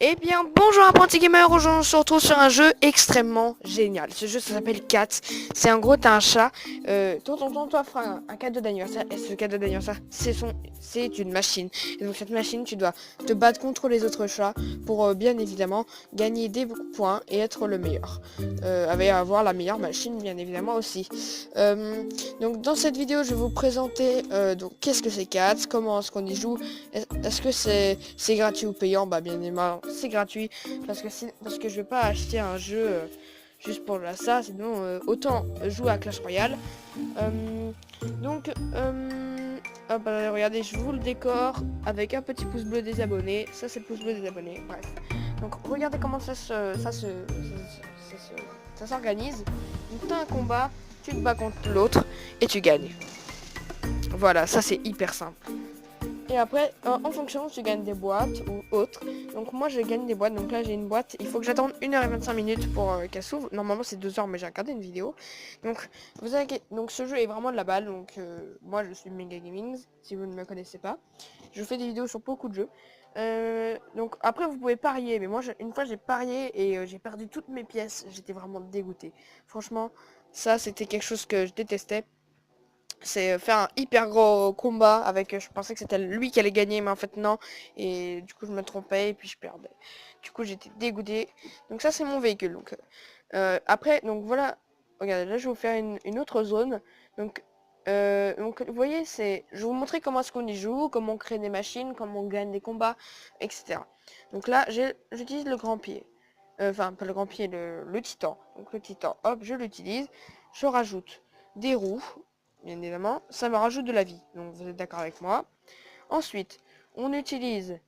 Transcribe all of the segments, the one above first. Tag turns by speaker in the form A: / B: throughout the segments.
A: Eh bien, bonjour apprenti gamer, aujourd'hui on se retrouve sur un jeu extrêmement génial. Ce jeu ça s'appelle Cats. C'est en gros t'as un chat, ton tonton t'offre un cadeau d'anniversaire et ce cadeau d'anniversaire c'est une machine. Et donc cette machine tu dois te battre contre les autres chats pour bien évidemment gagner des points et être le meilleur. Avec avoir la meilleure machine bien évidemment aussi. Donc dans cette vidéo je vais vous présenter donc qu'est-ce que c'est Cats, comment est-ce qu'on y joue, est-ce que c'est gratuit ou payant. Bah bien évidemment c'est gratuit parce que je vais pas acheter un jeu juste pour ça, sinon autant jouer à Clash Royale. Donc hop, regardez, je vous le décore avec un petit pouce bleu des abonnés. Ça c'est le pouce bleu des abonnés, bref. Donc regardez comment ça s'organise. Donc t'as un combat, tu te bats contre l'autre et tu gagnes. Voilà, ça c'est hyper simple. Et après, en fonction, tu gagnes des boîtes ou autres. Donc moi, je gagne des boîtes. Donc là, j'ai une boîte. Il faut que j'attende 1h25 pour qu'elle s'ouvre. Normalement, c'est 2 heures, mais j'ai regardé une vidéo. Donc, donc ce jeu est vraiment de la balle. Donc moi, je suis Mega Gaming, si vous ne me connaissez pas. Je fais des vidéos sur beaucoup de jeux. Donc après, vous pouvez parier. Mais moi, une fois, j'ai parié et j'ai perdu toutes mes pièces. J'étais vraiment dégoûté. Franchement, ça, c'était quelque chose que je détestais. C'est faire un hyper gros combat avec, je pensais que c'était lui qui allait gagner, mais en fait non, et du coup je me trompais et puis je perdais. Du coup j'étais dégoûté. Donc ça c'est mon véhicule. Donc après, donc voilà, regardez, là je vais vous faire une autre zone. Donc vous voyez, je vais vous montrer comment est-ce qu'on y joue, comment on crée des machines, comment on gagne des combats, etc. Donc là j'utilise le grand pied. Enfin pas le grand pied, le titan. Donc le titan, hop, je l'utilise. Je rajoute des roues. Bien évidemment, ça me rajoute de la vie. Donc vous êtes d'accord avec moi. Ensuite, on utilise,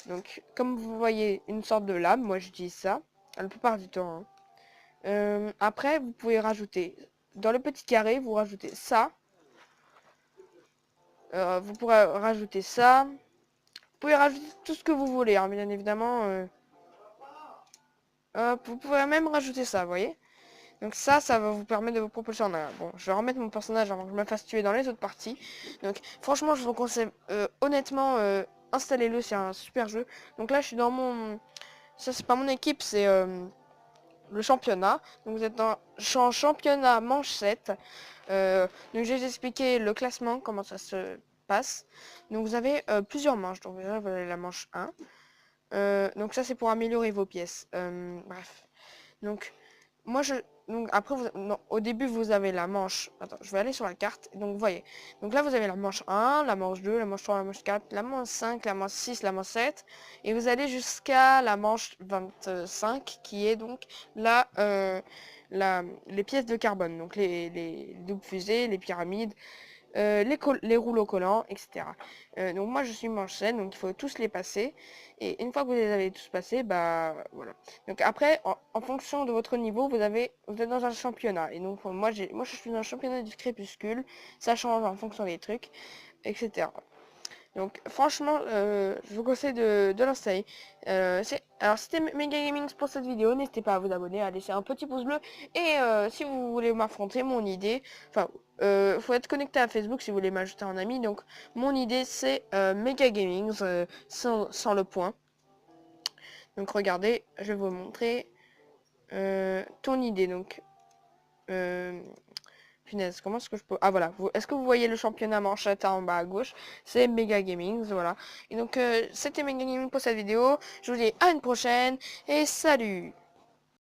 A: donc comme vous voyez, une sorte de lame. Moi j'utilise ça, la plupart du temps. Après, vous pouvez rajouter, dans le petit carré, vous rajoutez ça. Vous pourrez rajouter ça. Vous pouvez rajouter tout ce que vous voulez, hein, bien évidemment. Hop, vous pouvez même rajouter ça, vous voyez. Donc ça va vous permettre de vous propulser en arrière. Bon, je vais remettre mon personnage avant que je me fasse tuer dans les autres parties. Donc franchement, je vous conseille honnêtement, installez-le, c'est un super jeu. Donc là, je suis dans mon... Ça, c'est pas mon équipe, c'est le championnat. Donc vous êtes je suis en championnat manche 7. Donc je vais vous expliquer le classement, comment ça se passe. Donc vous avez plusieurs manches. Donc déjà, vous avez la manche 1. Donc ça, c'est pour améliorer vos pièces. Bref. Donc... Moi, donc après, non, au début, vous avez la manche... Attends, je vais aller sur la carte. Donc, vous voyez. Donc là, vous avez la manche 1, la manche 2, la manche 3, la manche 4, la manche 5, la manche 6, la manche 7. Et vous allez jusqu'à la manche 25, qui est donc là, les pièces de carbone. Donc, les doubles fusées, les pyramides, les rouleaux collants, etc. Donc moi je suis manche 7, donc il faut tous les passer. Et une fois que vous les avez tous passés, bah voilà. Donc après, en fonction de votre niveau, vous êtes dans un championnat. Et donc moi je suis dans un championnat du crépuscule. Ça change en fonction des trucs, etc. Donc franchement, je vous conseille de l'installer. Alors c'était Mega Gaming pour cette vidéo. N'hésitez pas à vous abonner, à laisser un petit pouce bleu. Et si vous voulez m'affronter, mon idée, enfin, faut être connecté à Facebook si vous voulez m'ajouter en ami. Donc mon idée c'est Mega Gaming sans le point. Donc regardez, je vais vous montrer ton idée. Donc punaise, comment est-ce que je peux... Ah voilà, est-ce que vous voyez le championnat manchette en bas à gauche? C'est Mega Gaming, voilà. Et donc c'était Mega Gaming pour cette vidéo. Je vous dis à une prochaine et salut!